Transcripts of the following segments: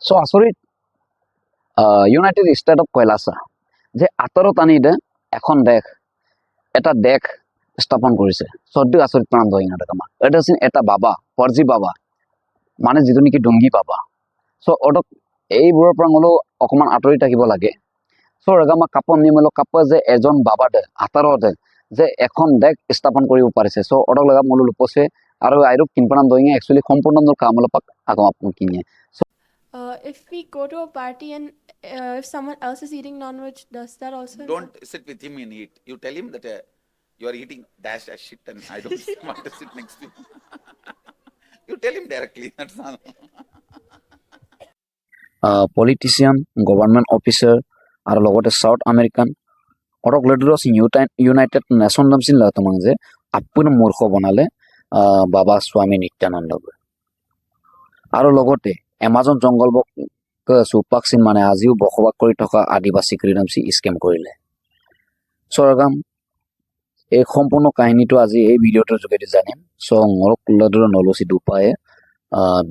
চ' আচৰিত United state of কৈলাছা যে আঁতৰত আনি এখন দেশ এটা দেশ স্থাপন কৰিছে চৰ্দি আচৰিত প্ৰান্ত ইহঁতক আমাৰ এটা আছিল এটা বাবা ফৰ্জি বাবা মানে যিটো নেকি ডুংগী বাবা চ' অদক এইবোৰৰ পৰা হ'লেও অকণমান আঁতৰি থাকিব লাগে চ' ৰগামা কাপৰ নিয়মেলো কাপৰ যে এজন বাবাতে আঁতৰতে যে এখন দেশ স্থাপন কৰিব পাৰিছে চ' অদক লগা মূল লোপছে আৰু আইৰূপ কিনপনান দইঙে একচুৱেলি সম্পূৰ্ণ কামলপাক আগম আপুনি কিনে If we go to a party and if someone else is eating non-veg, does that also? Don't sit with him and eat. You tell him that you are eating dash dash shit and I don't want to sit next to you. You tell him directly. That's all. Politician government officer আৰু লগতে south American অৰক লেডুৰছ United nation নামছিল তোমাক যে আপুনি মূৰ্খ বনালে বাবা স্বামী নিত্যানন্দ আৰু লগতে এমাজন জংগল চৌপাকচিন মানে আজিও বসবাস কৰি থকা আদিবাসী ক্ৰীড়ামচি স্কেম কৰিলে চৰগাম এই সম্পূৰ্ণ কাহিনীটো আজি এই ভিডিঅ'টোৰ যোগেদি জানিম চ' অৰক লেডুৰ নলচি দুপায়ে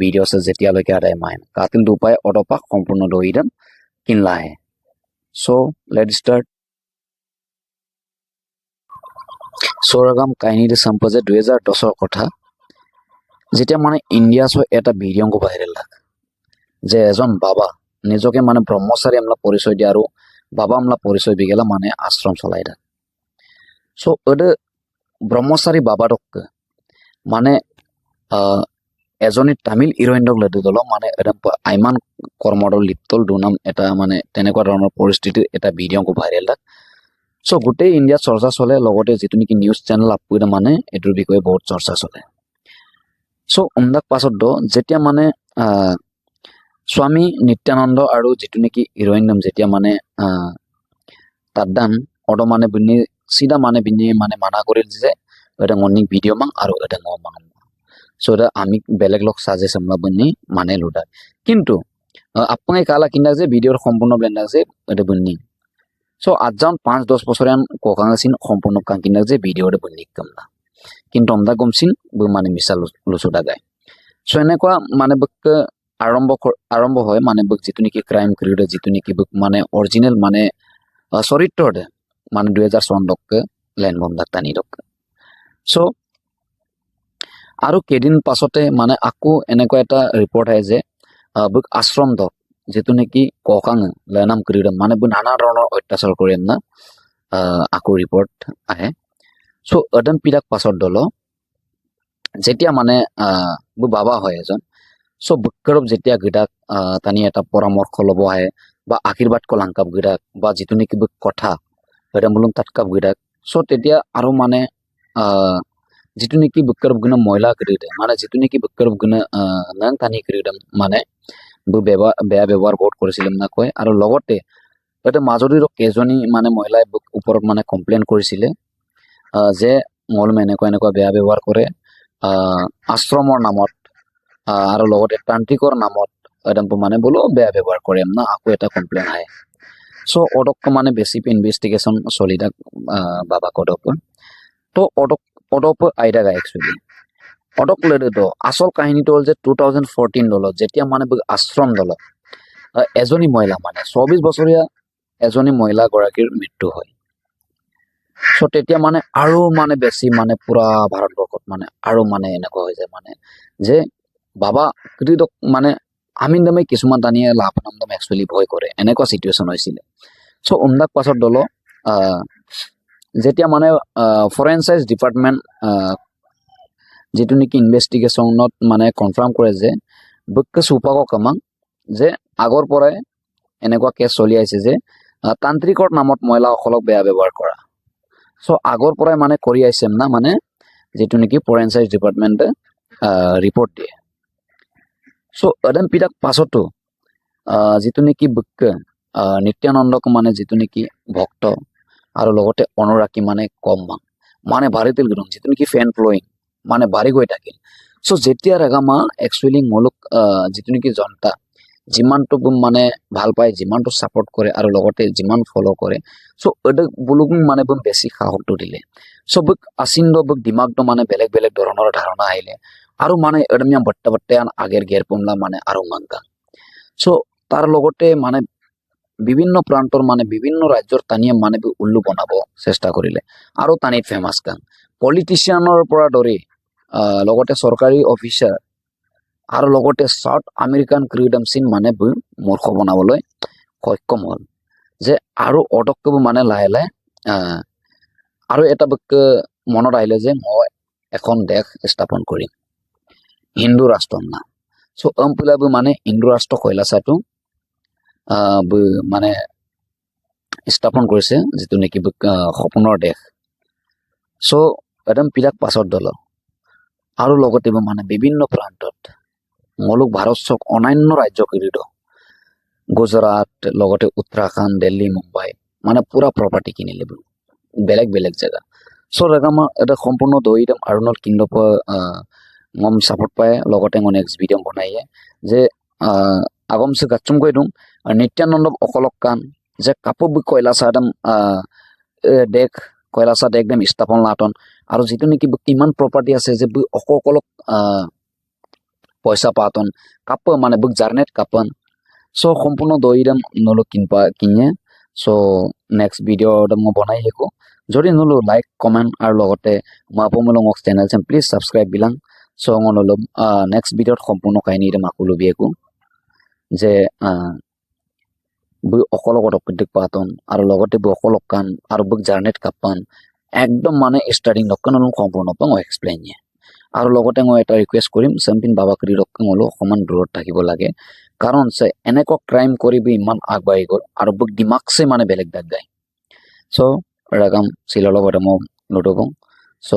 ভিডিঅ' আছে যেতিয়ালৈকে আদায় মাইম কাতিল দুপায়ে অদপাক সম্পূৰ্ণ দহিদাম কিনলাহে চ' লেট ষ্টাৰ্ট চৌৰাগাম কাহিনীটো চাম্প যে 2010 কথা যেতিয়া মানে ইণ্ডিয়াছ এটা ভিডিঅ' ভাইৰেল লাগ যে এজন বাবা নিজকে মানে ব্ৰহ্মচাৰী আমলা পৰিচয় দিয়ে আৰু বাবা আমলা পৰিচয় বিগেলা মানে আশ্ৰম চলাই থাকে চ' এটা ব্ৰহ্মচাৰী বাবাদক মানে এজনী তামিল হিৰইনক লেডু দল মানে এটা আইমান কৰ্মদল লিপ্তল দুনাম এটা মানে তেনেকুৱা ধৰণৰ পৰিস্থিতিত এটা ভিডিঅ' ভাইৰেল লাগ চ' গোটেই ইণ্ডিয়াত চৰ্চা চলে লগতে যিটো নেকি নিউজ চেনেল আপ কৰি মানে এইটোৰ বিষয়ে বহুত চৰ্চা চলে চ' উমদাক পাছত যেতিয়া মানে স্বামী নিত্যানন্দ আৰু যিটো নেকি হিৰইন নাম যেতিয়া মানে তাদ্দান অড মানে বিনি চিধা মানে বিনি মানে মানা কৰিল যে এটা মৰ্নিং ভিডিঅ' মাং আৰু এটা মাং চ' এটা আমি বেলেগ লোক সাজেশ্যন বিনি মানে লুটা কিন্তু আপুনি কালা কিনা যে ভিডিঅ'ৰ সম্পূৰ্ণ ব্লেণ্ড আছে এটা বিনি চ' আজান 5-10 বছৰীয়ান ককাঙাচিন সম্পূৰ্ণ কাংকিনাক যে ভিডিঅ'ৰে বনি কম না কিন্তু অমদা গমচিন মানে মিছা লুচুটা গায় চ' এনেকুৱা মানে আৰম্ভ হয় মানে যিটো নেকি ক্ৰাইম ক্ৰিয়েটৰ যিটো নেকি মানে অৰিজিনেল মানে চৰিত্ৰতে মানে 2004 লেণ্ড বন্ধাক টানি দক চ' আৰু কেইদিন পাছতে মানে আকৌ এনেকুৱা এটা ৰিপৰ্ট আহে যে আশ্ৰম দক যিটো নেকি ককাং লেনাম ক্ৰিয়েটৰ মানে নানা ধৰণৰ অত্যাচাৰ কৰিম না আকৌ ৰিপৰ্ট আহে চ' এডম পিৰাক পাছত দল যেতিয়া মানে বাবা হয় এজন চ' বুকৰব যেতিয়া গিটাক টানি এটা পৰামৰ্শ ল'ব আহে বা আশীৰ্বাদ কলাংকাপ গিটাক বা যিটো নেকি কথা এটা বোলো তাতকাপ গিটাক চ' তেতিয়া আৰু মানে যিটো নেকি বুকৰব গুণা মহিলা ক্ৰিয়েটে মানে যিটো নেকি বুকৰব গুণা নাং টানি ক্ৰিয়েটে মানে বেয়া ব্যৱহাৰ বহুত কৰিছিল না কয় আৰু লগতে এটা মাজুলীৰ কেইজনী মানে মহিলাই ওপৰত মানে কমপ্লেইন কৰিছিলে যে মলম এনেকুৱা বেয়া ব্যৱহাৰ কৰে আশ্ৰমৰ নামত আৰু লগতে তান্ত্ৰিকৰ নামত একদম মানে বোলো বেয়া ব্যৱহাৰ কৰে না আকৌ এটা কমপ্লেইন আহে চ' অডক মানে বেছি ইনভেষ্টিগেশ্যন চলি থাক বাবা কডক তো অডপ আইডা গায় একচুৱেলি অডক লেটো আচল কাহিনীটো হ'ল যে 2014 দলত যেতিয়া মানে আশ্ৰম দলত এজনী মহিলা মানে 24 বছৰীয়া এজনী মহিলা গৰাকীৰ মৃত্যু হয় চ' তেতিয়া মানে আৰু মানে বেছি মানে পুৰা ভাৰতবৰ্ষত মানে আৰু মানে এনেকুৱা হৈ যায় মানে যে বাবা কৃতক মানে আমি দামে কিছুমান টানিয়ে লাভ নাম দাম একচুৱেলি ভয় কৰে এনেকুৱা চিটুৱেশ্যন হৈছিলে চ' উমদাক পাছত দল যেতিয়া মানে ফৰেনচাইজ ডিপাৰ্টমেণ্ট যিটো নেকি ইনভেষ্টিগেশ্যনত মানে কনফাৰ্ম কৰে যে বুককে চুপাকক আমাক যে আগৰ পৰাই এনেকুৱা কেছ চলি আহিছে যে তান্ত্ৰিকৰ নামত মহিলাসকলক বেয়া ব্যৱহাৰ কৰা চ' আগৰ পৰাই মানে কৰি আহিছে না মানে যিটো নেকি ফৰেনচাইজ ডিপাৰ্টমেণ্টে ৰিপৰ্ট দিয়ে চ' এডম পিৰাক পাছতো যিটো নেকি বুককে নিত্যানন্দক মানে যিটো নেকি ভক্ত আৰু লগতে অনুৰাগী মানে কম মানে ভাৰিতিল গুৰুং যিটো নেকি ফেন ফ্লয়িং মানে বাঢ়ি গৈ থাকিল চ' যেতিয়া ৰেগামা একচুৱেলি মুলুক যিটো নেকি জনতা যিমানটো মানে ভাল পায় যিমানটো ছাপৰ্ট কৰে আৰু লগতে যিমান ফ'ল' কৰে চ' এটা বুলুক মানে বেছি সাহসটো দিলে চ' বুক আচিন্দ বুক দিমাগটো মানে বেলেগ বেলেগ ধৰণৰ ধাৰণা আহিলে আৰু মানে এডমিয়া বট্টা আগেৰ গেৰ পুমলা মানে আৰু মাংকা চ' তাৰ লগতে মানে বিভিন্ন প্ৰান্তৰ মানে বিভিন্ন ৰাজ্যৰ টানিয়ে মানে উল্লু বনাব চেষ্টা কৰিলে আৰু টানিত ফেমাছ কান পলিটিচিয়ানৰ পৰা ধৰি লগতে চৰকাৰী অফিচাৰ আৰু লগতে চাউথ আমেৰিকান ক্ৰিডম চিন মানে মূৰ্খ বনাবলৈ সক্ষম হ'ল যে আৰু অটককৈ মানে লাহে লাহে আহ, আৰু এটা মনত আহিলে যে মই এখন দেশ স্থাপন কৰিম হিন্দু ৰাষ্ট্ৰৰ নাম চ' অম্পিলাবো মানে হিন্দু ৰাষ্ট্ৰ কৈলাশাটো মানে স্থাপন কৰিছে যিটো নেকি সপোনৰ দেশ চ' একদম পিলাক পাছত দল আৰু লগতে মানে বিভিন্ন প্ৰান্তত মলুক ভাৰত চক অন্যান্য ৰাজ্য কিৰিত গুজৰাট লগতে উত্তৰাখণ্ড দিল্লী মুম্বাই মানে পুৰা প্ৰপাৰ্টি কিনিলে বেলেগ বেলেগ জেগা চ' ৰেগামা এটা সম্পূৰ্ণ দৈ একদম আৰুণল কিংডম মম সাপোর্ট পায় লগতে মই নেক্সট ভিডিও বনাইয়ে যে আগমছে গাচ্চুম কৈ দিওঁ নিত্যানন্দ অকলক কান যে কাপোৰ কৈলাসা একদম দেশ কৈলাসা দেশ একদম স্থাপন লাটন আৰু যিটো নেকি কিমান প্ৰপাৰ্টি আছে যে অকলক পইচা পাতন কাপ মানে জাৰ্নেট কাপন চ' সম্পূৰ্ণ দৈ একদম নলো কিনে চ' নেক্সট ভিডিঅ' মই বনাই শিকো যদি নলো লাইক কমেণ্ট আৰু লগতে মই আপোনালোক মোক চেনেল চেন প্লিজ ছাবস্ক্ৰাইব বিলাং চ' মই নল'ম নেক্সট ভিডিঅ'ত সম্পূৰ্ণ কাহিনী একদম আকৌ লবি একো যে অকলক অটপিক পাতন আৰু লগতে অকলক কান আৰু জাৰ্নেট কাপান একদম মানে ষ্টাৰ্টিং লক্ষণ সম্পূৰ্ণ মই এক্সপ্লেইন দিয়ে আৰু লগতে মই এটা ৰিকুৱেষ্ট কৰিম চেম্পিয়ন বাবা কৰি ৰক্ষণ হ'লেও অকণমান দূৰত থাকিব লাগে কাৰণ এনেকুৱা ক্ৰাইম কৰিবি ইমান আগবাঢ়ি গ'ল আৰু দিমাগছে মানে বেলেগ দাগ গায় চ' ৰাগাম চিলৰ লগতে মই নতুব চ'